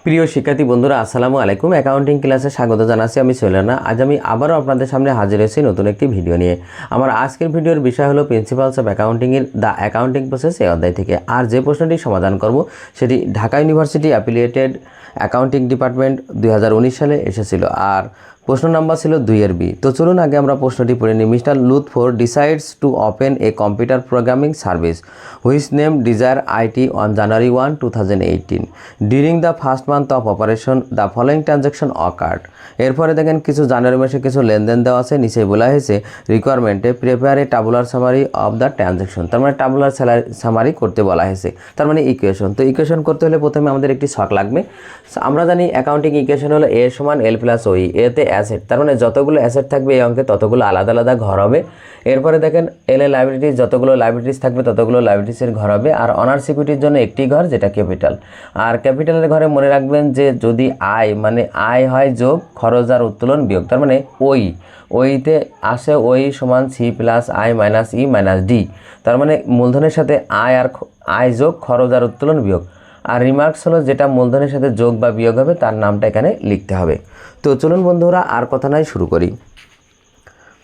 প্রিয় শিক্ষার্থী বন্ধুরা আসসালামু আলাইকুম। অ্যাকাউন্টিং ক্লাসে স্বাগত জানাচ্ছি। আমি সৈলানা। আজ আমি আবারও আপনাদের সামনে হাজির হয়েছি নতুন একটি ভিডিও নিয়ে। আমার আজকের ভিডিওর বিষয় হলো প্রিন্সিপালস অফ অ্যাকাউন্টিংয়ের দ্য অ্যাকাউন্টিং প্রসেস এই অধ্যায় থেকে। আর যে প্রশ্নটি সমাধান করব সেটি Dhaka university affiliated accounting department 2019 সালে এসেছিল। আর প্রশ্ন নাম্বার ছিল 2-এর বি। তো চলুন আগে আমরা প্রশ্নটি পড়ে নিই। Mister Lutfor decides to open a computer programming service which name desire IT on January 1, 2018। During the first month of operation the following transaction occurred. এরপরে দেখেন কিছু জানুয়ারি মাসে কিছু লেনদেন দেওয়া আছে। নিচে বলা হয়েছে রিকোয়ারমেন্টে prepare a tabular summary of the transaction. তার মানে টাবুলার সামারি করতে বলা হয়েছে, তার মানে ইকুয়েশন। তো ইকুয়েশন করতে হলে প্রথমে আমাদের একটি ছক লাগবে। আমরা জানি অ্যাকাউন্টিং ইকুয়েশন হলো এ সমান এল প্লাস ওই। এতে অ্যাসেট, তার মানে যতগুলো অ্যাসেট থাকবে এই অঙ্কে ততগুলো আলাদা আলাদা ঘর হবে। এরপরে দেখেন এল এ লাইবিলিটিস, যতগুলো লাইবিলিটিস থাকবে ততগুলো লাইবিলিটিসের ঘর হবে। আর অনার সিকিউরিটির জন্য একটি ঘর, যেটা ক্যাপিটাল। আর ক্যাপিটালের ঘরে মনে রাখবেন যে যদি আয় মানে আয় হয় যোগ খরচ আর উত্তোলন বিয়োগ, তার মানে ওইতে আসে ওই সমান C plus I minus E minus D. তার মানে মূলধনের সাথে আয় যোগ খরচ আর উত্তোলন বিয়োগ। আর রিমার্কস হলো যেটা মূলধনের সাথে যোগ বা বিয়োগ হবে তার নামটা এখানে লিখতে হবে। তো চলুন বন্ধুরা আর কথা নাই, শুরু করি।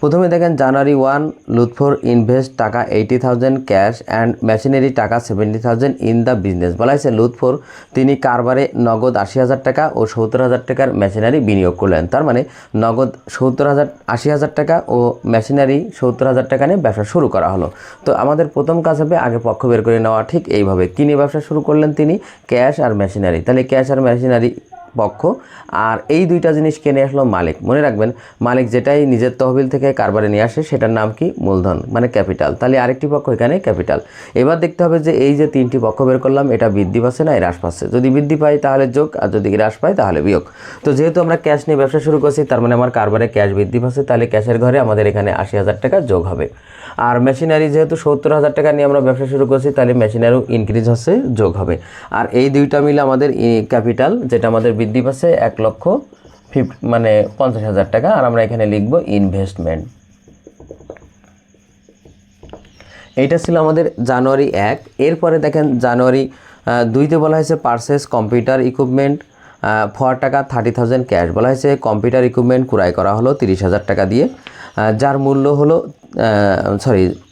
প্রথমে দেখেন জানুয়ারি 1 লুথফোর ইনভেস্ট টাকা 80,000 ক্যাশ অ্যান্ড মেশিনারি টাকা 70,000 ইন দ্য বিজনেস। বলা হয়েছে লুথফোর তিনি কারবারে নগদ 80,000 টাকা ও 70,000 টাকার মেশিনারি বিনিয়োগ করলেন। তার মানে নগদ 80,000 টাকা ও মেশিনারি 70,000 টাকা নিয়ে ব্যবসা শুরু করা হলো। তো আমাদের প্রথম কাজ হবে আগে পক্ষ বের করে নেওয়া। ঠিক এইভাবে কী নিয়ে ব্যবসা শুরু করলেন তিনি? ক্যাশ আর মেশিনারি। তাহলে ক্যাশ আর মেশিনারি পক্ষ, আর এই দুইটা জিনিস কিনে আসলো মালিক। মনে রাখবেন মালিক যেটাই নিজের তহবিল থেকে কারবারে নিয়ে আসে সেটার নাম কি? মূলধন মানে ক্যাপিটাল। তাহলে আরেকটি পক্ষ এখানে ক্যাপিটাল। এবার দেখতে হবে যে এই যে তিনটি পক্ষ বের করলাম এটা বৃদ্ধি পাচ্ছে না হ্রাস পাচ্ছে। যদি বৃদ্ধি পায় তাহলে যোগ, আর যদি হ্রাস পায় তাহলে বিয়োগ। তো যেহেতু আমরা ক্যাশ নিয়ে ব্যবসা শুরু করছি তার মানে আমার কারবারে ক্যাশ বৃদ্ধি পাচ্ছে, তাহলে ক্যাশের ঘরে আমাদের এখানে 80,000 টাকা যোগ হবে। আর মেশিনারি যেহেতু 70,000 টাকা নিয়ে আমরা ব্যবসা শুরু করছি তাহলে মেশিনারিও ইনক্রিজ হচ্ছে, যোগ হবে। আর এই দুইটা মিলে আমাদের ক্যাপিটাল, যেটা আমাদের বৃদ্ধি পাচ্ছে 1,50,000 টাকা। আর আমরা এখানে লিখব ইনভেস্টমেন্ট। এইটা ছিল আমাদের জানুয়ারি 1। এরপরে দেখেন জানুয়ারি 2তে বলা হয়েছে পারচেস কম্পিউটার ইকুইপমেন্ট ফর টাকা 30,000 ক্যাশ। বলা হয়েছে কম্পিউটার ইকুইপমেন্ট ক্রয় করা হলো 30,000 টাকা দিয়ে, যার মূল্য হলো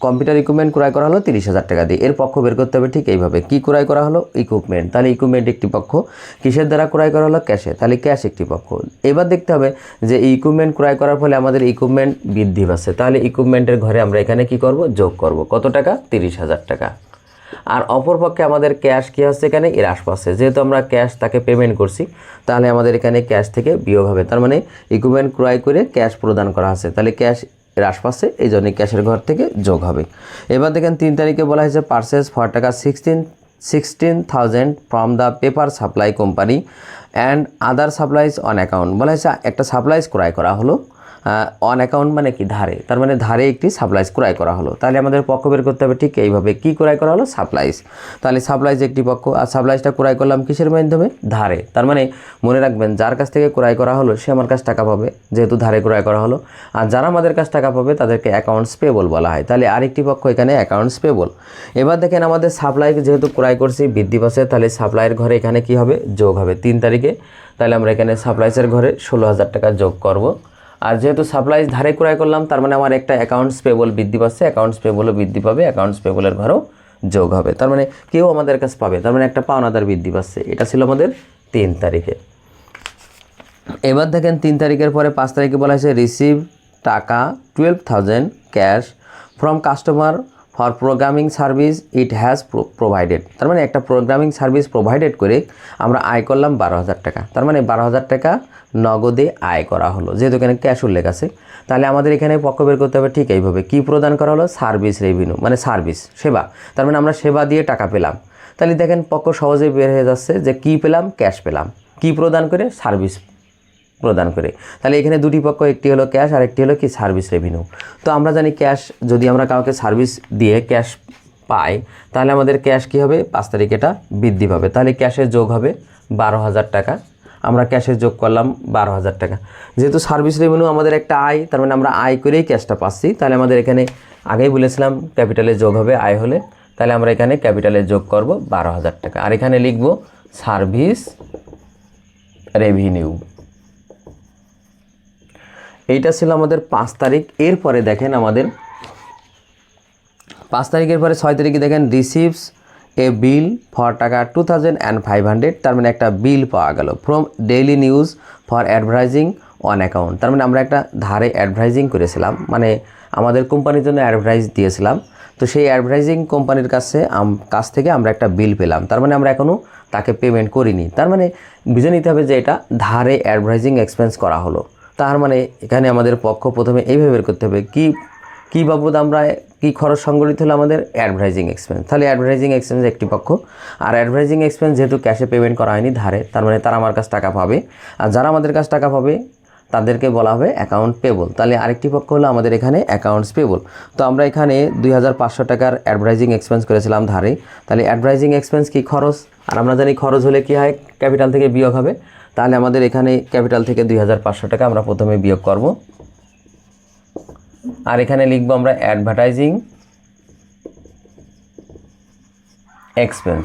কম্পিউটার ইকুইপমেন্ট ক্রয় করা হলো 30,000 টাকা দিয়ে। এর পক্ষ বের করতে হবে ঠিক এইভাবে। কি ক্রয় করা হলো? ইকুইপমেন্ট। তাহলে ইকুইপমেন্ট একটি পক্ষ। কিসের দ্বারা ক্রয় করা হলো? ক্যাশে। তাহলে ক্যাশ একটি পক্ষ। এবার দেখতে হবে যে ইকুইপমেন্ট ক্রয় করার ফলে আমাদের ইকুইপমেন্ট বৃদ্ধি পাচ্ছে, তাহলে ইকুইপমেন্টের ঘরে আমরা এখানে কি করব? যোগ করব। কত টাকা? 30,000 টাকা। আর অপরপক্ষে আমাদের ক্যাশ কী হচ্ছে? এখানে হ্রাস পাচ্ছে। যেহেতু আমরা ক্যাশ তাকে পেমেন্ট করছি তাহলে আমাদের এখানে ক্যাশ থেকে বিয়োগ হবে। তার মানে ইকুইপমেন্ট ক্রয় করে ক্যাশ প্রদান করা আছে, তাহলে ক্যাশ হ্রাস পাচ্ছে, এই জন্য ক্যাশের ঘর থেকে যোগ হবে। এবার দেখেন 3 তারিখে বলা হয়েছে পারচেস ফর টাকা 16,000 from the paper supply company and other supplies on account. বলা হয়েছে একটা সাপ্লাইজ ক্রয় করা হলো অন অ্যাকাউন্ট মানে কি? ধারে। তার মানে ধারে একটি সাপ্লাইজ ক্রয় করা হলো। তাহলে আমাদের পক্ষ বের করতে হবে ঠিক এইভাবে। কি ক্রয় করা হলো? সাপ্লাইজ। তাহলে সাপ্লাইজ একটি পক্ষ। আর সাপ্লাইজটা ক্রয় করলাম কিসের মাধ্যমে? ধারে। তার মানে মনে রাখবেন যার কাছ থেকে ক্রয় করা হলো সে আমার কাছ টাকা পাবে, যেহেতু ধারে ক্রয় করা হলো। আর যারা আমাদের কাছ টাকা পাবে তাদেরকে অ্যাকাউন্টস পেবল বলা হয়। তাহলে আরেকটি পক্ষ এখানে অ্যাকাউন্টস পেবল। এবার দেখেন আমাদের সাপ্লাই যেহেতু ক্রয় করছি বৃদ্ধি পাচ্ছে, তাহলে সাপ্লাইয়ের ঘরে এখানে কি হবে? যোগ হবে 3 তারিখে। তাহলে আমরা এখানে সাপ্লাইসের ঘরে 16,000 টাকা যোগ করব। আর যেহেতু সাপ্লাইজ ধারে ক্রয় করলাম তার মানে আমার একটা অ্যাকাউন্টস পেবল বৃদ্ধি পাচ্ছে, অ্যাকাউন্টস পেবলও বৃদ্ধি পাবে, অ্যাকাউন্টস পেবলের ঘরেও যোগ হবে। তার মানে কেউ আমাদের কাছে পাবে, তার মানে একটা পাওনাদার বৃদ্ধি পাচ্ছে। এটা ছিল আমাদের 3 তারিখে। এবার দেখেন 3 তারিখের পরে 5 তারিখে বলা হয়েছে রিসিভ টাকা 12,000 cash from customer for programming service it has provided. তার মানে একটা প্রোগ্রামিং সার্ভিস প্রোভাইডেড করে আমরা আয় করলাম 12,000 টাকা। তার মানে 12,000 টাকা নগদে আয় করা হলো, যেহেতু এখানে ক্যাশ উল্লেখ আছে। তাহলে আমাদের এখানে পক্ষ বের করতে হবে ঠিক এইভাবে। কি প্রদান করা হলো? সার্ভিস রেভিনিউ মানে সার্ভিস, সেবা। তার মানে আমরা সেবা দিয়ে টাকা পেলাম। তাহলে দেখেন পক্ষ সহজেই বের হয়ে যাচ্ছে যে কি পেলাম? ক্যাশ পেলাম। কি প্রদান করে? সার্ভিস প্রদান করে। তাহলে এখানে দুটি পক্ষ, একটি হলো ক্যাশ আর একটি হলো কি? Service revenue. তো আমরা জানি ক্যাশ, যদি আমরা কাউকে সার্ভিস দিয়ে ক্যাশ পাই তাহলে আমাদের ক্যাশ কি হবে? 5 তারিখে এটা বৃদ্ধি পাবে। তাহলে ক্যাশের যোগ হবে 12,000 টাকা। আমরা ক্যাশে যোগ করলাম 12,000 টাকা। যেহেতু সার্ভিস রেভিনিউ আমাদের একটা আয়, তার মানে আমরা আয় করেই ক্যাশটা পাচ্ছি, তাহলে আমাদের এখানে আগেই বলেছিলাম ক্যাপিটালে যোগ হবে আয় হলে। তাহলে আমরা এখানে ক্যাপিটালে যোগ করব 12,000 টাকা। আর এখানে লিখব সার্ভিস রেভিনিউ। এইটা ছিল আমাদের 5 তারিখ। এরপরে দেখেন আমাদের 5 তারিখের পরে 6 তারিখে দেখেন রিসিভস এ বিল ফর টাকা 2500, তার মানে একটা বিল পাওয়া গেল from daily news for advertising on account. তার মানে আমরা একটা ধারে অ্যাডভার্টাইজিং করেছিলাম, মানে আমাদের কোম্পানির জন্য অ্যাডভার্টাইজ দিয়েছিলাম। তো সেই অ্যাডভার্টাইজিং কোম্পানির কাছ থেকে আমরা একটা বিল পেলাম, তার মানে আমরা এখনও তাকে পেমেন্ট করিনি। তার মানে বুঝে নিতে হবে যে এটা ধারে অ্যাডভার্টাইজিং এক্সপেন্স করা হলো। তার মানে এখানে আমাদের পক্ষ প্রথমে এইভাবে বের করতে হবে কি বাবদ আমরা কি খরচ সংগঠিত হলো আমাদের অ্যাডভার্টাইজিং এক্সপেন্স। তাহলে অ্যাডভার্টাইজিং এক্সপেন্স একটি পক্ষ, আর অ্যাডভার্টাইজিং এক্সপেন্স যেহেতু ক্যাশে পেমেন্ট করা হয়নি ধারে, তার মানে তারা আমার কাছে টাকা পাবে, আর যারা আমাদের কাছে টাকা পাবে তাদেরকে বলা হবে অ্যাকাউন্ট পেবল। তাহলে আরেকটি পক্ষ হলো আমাদের এখানে অ্যাকাউন্টস পেবল। তো আমরা এখানে 2500 টাকার অ্যাডভার্টাইজিং এক্সপেন্স করেছিলাম ধারে। তাহলে অ্যাডভার্টাইজিং এক্সপেন্স কি খরচ, আর আমরা জানি খরচ হলে কি হয় ক্যাপিটাল থেকে বিয়োগ হবে। তাহলে আমাদের এখানে ক্যাপিটাল থেকে 2500 টাকা আমরা প্রথমে বিয়োগ করব, আর এখানে লিখব আমরা অ্যাডভার্টাইজিং এক্সপেন্স।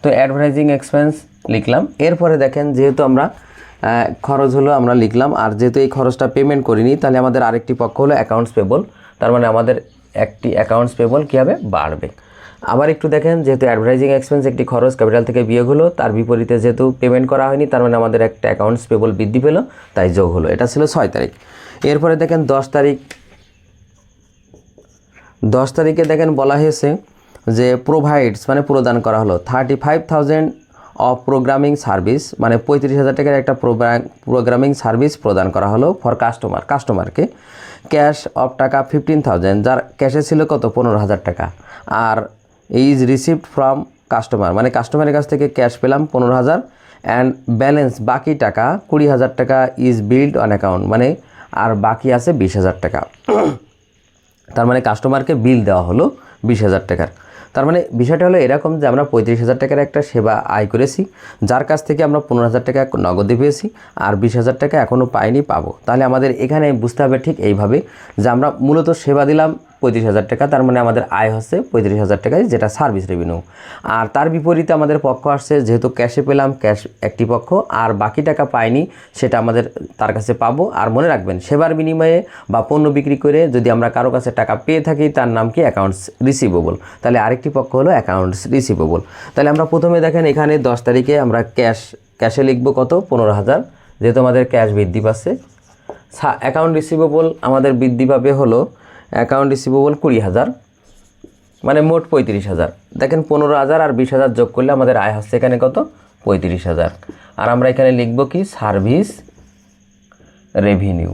তো অ্যাডভার্টাইজিং এক্সপেন্স লিখলাম। এরপরে দেখেন যেহেতু আমরা খরচ হলো আমরা লিখলাম, আর যেহেতু এই খরচটা পেমেন্ট করিনি, তাহলে আমাদের আরেকটি পক্ষ হলো অ্যাকাউন্টস পেবল। তার মানে আমাদের একটি অ্যাকাউন্টস পেবল কী হবে, বাড়বে। আবার একটু দেখেন যেহেতু অ্যাডভার্টাইজিং এক্সপেন্স একটি খরচ ক্যাপিটাল থেকে বিয়োগ হলো, তার বিপরীতে যেহেতু পেমেন্ট করা হয়নি, তার মানে আমাদের একটা অ্যাকাউন্টস পেবল বৃদ্ধি পেল, তাই যোগ হলো। এটা ছিল 6 তারিখ। এরপরে দেখেন 10 তারিখ। 10 তারিখে দেখেন বলা হয়েছে যে প্রোভাইডস মানে প্রদান করা হলো 35,000 অফ প্রোগ্রামিং সার্ভিস, মানে 35,000 টাকার একটা প্রোগ্রামিং সার্ভিস প্রদান করা হলো ফর কাস্টমারকে। ক্যাশ অফ টাকা 15,000, যার ক্যাশে ছিল কত 15,000 টাকা, আর ইজ রিসিভড ফ্রম কাস্টমার, মানে কাস্টমারের কাছ থেকে ক্যাশ পেলাম 15,000, অ্যান্ড ব্যালেন্স বাকি টাকা 20,000 টাকা ইজ বিল্ড অন অ্যাকাউন্ট, মানে আর বাকি আছে 20,000 টাকা। তার মানে কাস্টমারকে বিল দেওয়া হলো 20,000 টাকার। তার মানে বিষয়টা হলো এরকম যে আমরা 35,000 টাকার একটা সেবা আয় করেছি, যার কাছ থেকে আমরা 15,000 টাকা নগদে পেয়েছি, আর 20,000 টাকা এখনও পাইনি, পাবো। তাহলে আমাদের এখানে বুঝতে হবে ঠিক এইভাবে যে আমরা মূলত সেবা দিলাম 35,000 টাকা, তার মানে আমাদের আয় হচ্ছে 35,000 টাকায়, যেটা সার্ভিস রেভিনিউ। আর তার বিপরীতে আমাদের পক্ষ আসছে যেহেতু ক্যাশে পেলাম, ক্যাশ একটি পক্ষ, আর বাকি টাকা পাইনি সেটা আমাদের তার কাছে পাবো। আর মনে রাখবেন সেবার বিনিময়ে বা পণ্য বিক্রি করে যদি আমরা কারো কাছে টাকা পেয়ে থাকি তার নাম কি অ্যাকাউন্টস রিসিভেবল। তাহলে আরেকটি পক্ষ হলো অ্যাকাউন্টস রিসিভেবল। তাহলে আমরা প্রথমে দেখেন এখানে 10 তারিখে আমরা ক্যাশে লিখবো কত 15,000, যেহেতু আমাদের ক্যাশ বৃদ্ধি পাচ্ছে। অ্যাকাউন্ট রিসিভেবল আমাদের বৃদ্ধি পাবে হলো অ্যাকাউন্ট রিসিভেবল 20,000, মানে মোট 35,000। দেখেন 15,000 আর 20,000 যোগ করলে আমাদের আয় হচ্ছে এখানে কত 35,000। আর আমরা এখানে লিখব কি সার্ভিস রেভিনিউ।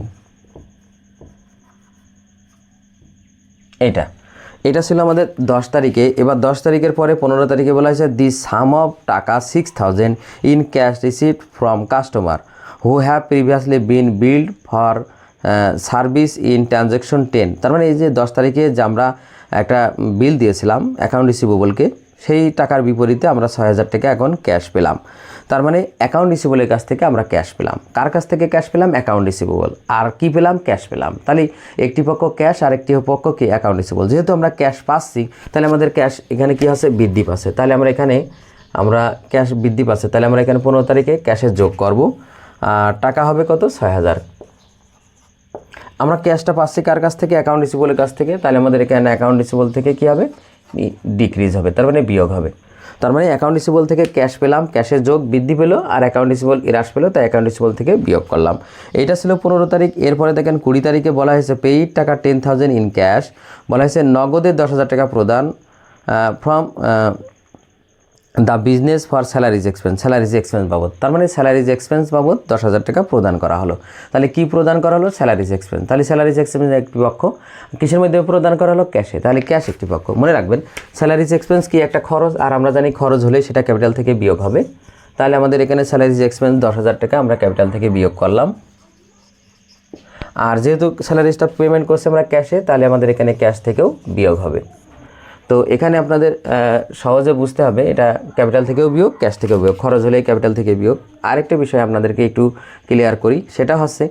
এটা ছিল আমাদের 10 তারিখে। এবার 10 তারিখের পরে 15 তারিখে বলা হয়েছে দি সাম অফ টাকা 6,000 in cash received from customer who have previously been billed for service in transaction 10। তার মানে এই যে 10 তারিখে যে আমরা একটা বিল দিয়েছিলাম অ্যাকাউন্ট রিসিভেবলকে, সেই টাকার বিপরীতে আমরা 6,000 টাকা এখন ক্যাশ পেলাম। তার মানে অ্যাকাউন্ট রিসিভেবলের কাছ থেকে আমরা ক্যাশ পেলাম। কার কাছ থেকে ক্যাশ পেলাম? Account receivable. আর কি পেলাম? ক্যাশ পেলাম। তাহলে একটি পক্ষ ক্যাশ আর একটি পক্ষ কি অ্যাকাউন্ট রিসিভেবল। যেহেতু আমরা ক্যাশ পাচ্ছি তাহলে আমাদের ক্যাশ এখানে কি আছে বৃদ্ধি পাচ্ছে। তাহলে আমরা এখানে ক্যাশ বৃদ্ধি পাচ্ছে, তাহলে আমরা এখানে 15 তারিখে ক্যাশে যোগ করব। টাকা হবে কত 6,000। আমরা ক্যাশটা পাচ্ছি কার কাছ থেকে? অ্যাকাউন্ট রিসিভেবলের কাছ থেকে। তাহলে আমাদের এখানে অ্যাকাউন্ট রিসিভেবল থেকে কি হবে? ডিক্রিজ হবে, তার মানে বিয়োগ হবে। তার মানে অ্যাকাউন্ট রিসিভেবল থেকে ক্যাশ পেলাম, ক্যাশের যোগ বৃদ্ধি পেলো, আর অ্যাকাউন্ট রিসিভেবল হ্রাস পেলো, তাই অ্যাকাউন্ট রিসিভেবল থেকে বিয়োগ করলাম। এইটা ছিল 15 তারিখ। এরপরে দেখেন 20 তারিখে বলা হয়েছে পেইড টাকা 10,000 ইন ক্যাশ, বলা হয়েছে নগদে 10,000 টাকা প্রদান from the business for salaries expense বাবদ। তার মানে স্যালারিজ এক্সপেন্স বাবদ 10,000 টাকা প্রদান করা হলো। তাহলে কি প্রদান করা হলো? Salaries expense. তাহলে স্যালারিজ এক্সপেন্স একটি পক্ষ, কিসের মধ্যে প্রদান করা হলো? ক্যাশে। তাহলে ক্যাশ একটি পক্ষ। মনে রাখবেন স্যালারিজ এক্সপেন্স কি একটা খরচ, আর আমরা জানি খরচ হলে সেটা ক্যাপিটাল থেকে বিয়োগ হবে। তাহলে আমাদের এখানে স্যালারিজ এক্সপেন্স 10,000 টাকা আমরা ক্যাপিটাল থেকে বিয়োগ করলাম। আর যেহেতু স্যালারিজটা পেমেন্ট করছে আমরা ক্যাশে, তাহলে আমাদের এখানে ক্যাশ থেকেও বিয়োগ হবে। তো এখানে আপনাদের সহজে বুঝতে হবে এটা ক্যাপিটাল থেকেও বিয়োগ, ক্যাশ থেকেও বিয়োগ। খরচ হলেই ক্যাপিটাল থেকে বিয়োগ। আরেকটা বিষয় আপনাদেরকে একটু ক্লিয়ার করি, সেটা হচ্ছে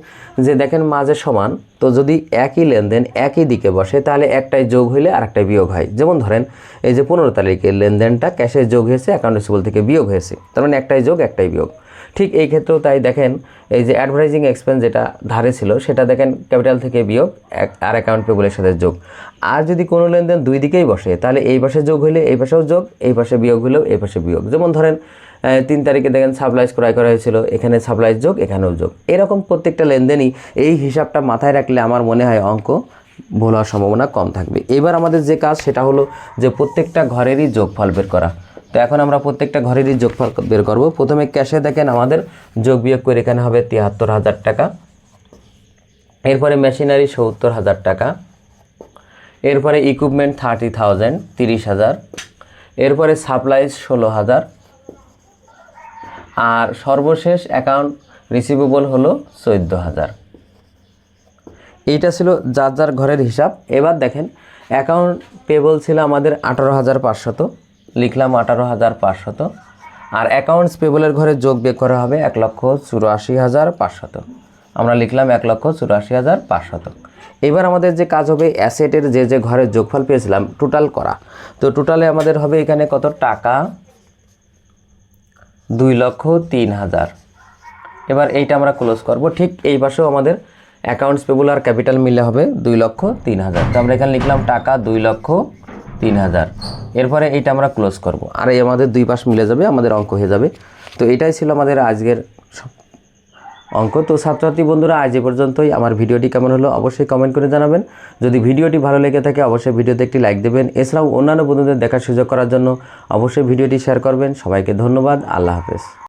যে দেখেন মাঝে সমান, তো যদি একই লেনদেন একই দিকে বসে তাহলে একটাই যোগ হইলে আরেকটাই বিয়োগ হয়। যেমন ধরেন এই যে 15 তারিখের লেনদেনটা ক্যাশে যোগ হয়েছে, অ্যাকাউন্ট রিসিভেবল থেকে বিয়োগ হয়েছে, তার মানে একটাই যোগ একটাই বিয়োগ। ঠিক এই ক্ষেত্রেও তাই দেখেন এই যে অ্যাডভার্টাইজিং এক্সপেন্স যেটা ধারে ছিল সেটা দেখেন ক্যাপিটাল থেকে বিয়োগ আর অ্যাকাউন্ট পেবলের সাথে যোগ। আর যদি কোনো লেনদেন দুই দিকেই বসে তাহলে এই পাশে যোগ হইলে এই পাশেও যোগ, এই পাশে বিয়োগ হলেও এই পাশে বিয়োগ। যেমন ধরেন 3 তারিখে দেখেন সাপ্লাইজ ক্রয় করা হয়েছিল, এখানে সাপ্লাইজ যোগ, এখানেও যোগ। এরকম প্রত্যেকটা লেনদেনই এই হিসাবটা মাথায় রাখলে আমার মনে হয় অঙ্ক ভুল হওয়ার সম্ভাবনা কম থাকবে। এবার আমাদের যে কাজ সেটা হলো যে প্রত্যেকটা ঘরেরই যোগফল বের করা। তো এখন আমরা প্রত্যেকটা ঘরেরই যোগফল বের করব। প্রথমে ক্যাশে দেখেন আমাদের যোগ বিয়োগ করে এখানে হবে 73,000 টাকা, এরপরে মেশিনারি 70,000 টাকা, এরপরে ইকুইপমেন্ট 30,000 30,000, এরপরে সাপ্লাইজ 16,000, আর সর্বশেষ অ্যাকাউন্ট রিসিভেবল হলো 14,000। এইটা ছিল যার যার ঘরের হিসাব। এবার দেখেন অ্যাকাউন্ট পেবল ছিল আমাদের 18,500, লিখলাম 18,500, আর অ্যাকাউন্টস পেবলের ঘরে যোগ বিয়োগ করা হবে 1,84,500, আমরা লিখলাম 1,84,500। এবার আমাদের যে কাজ হবে অ্যাসেটের যে ঘরের যোগফল পেয়েছিলাম টোটাল করা। তো টোটালে আমাদের হবে এখানে কত টাকা 2,03,000। এবার এইটা আমরা ক্লোজ করব। ঠিক এই পাশেও আমাদের অ্যাকাউন্টস পেবল আর ক্যাপিটাল মিলে হবে 2,03,000। তো আমরা এখানে লিখলাম টাকা 2,03,000। এরপরে এইটা আমরা ক্লোজ করব, আর এই আমাদের দুই পাশ মিলে যাবে, আমাদের অঙ্ক হয়ে যাবে। তো এটাই ছিল আমাদের আজকের অঙ্ক। তো ছাত্রছাত্রী বন্ধুরা আজ এ পর্যন্তই। আমার ভিডিওটি কেমন হলো অবশ্যই কমেন্ট করে জানাবেন। যদি ভিডিওটি ভালো লেগে থাকে অবশ্যই ভিডিওতে একটি লাইক দেবেন। এছাড়াও অন্যান্য বন্ধুদের দেখার সুযোগ করার জন্য অবশ্যই ভিডিওটি শেয়ার করবেন। সবাইকে ধন্যবাদ। আল্লাহ হাফেজ।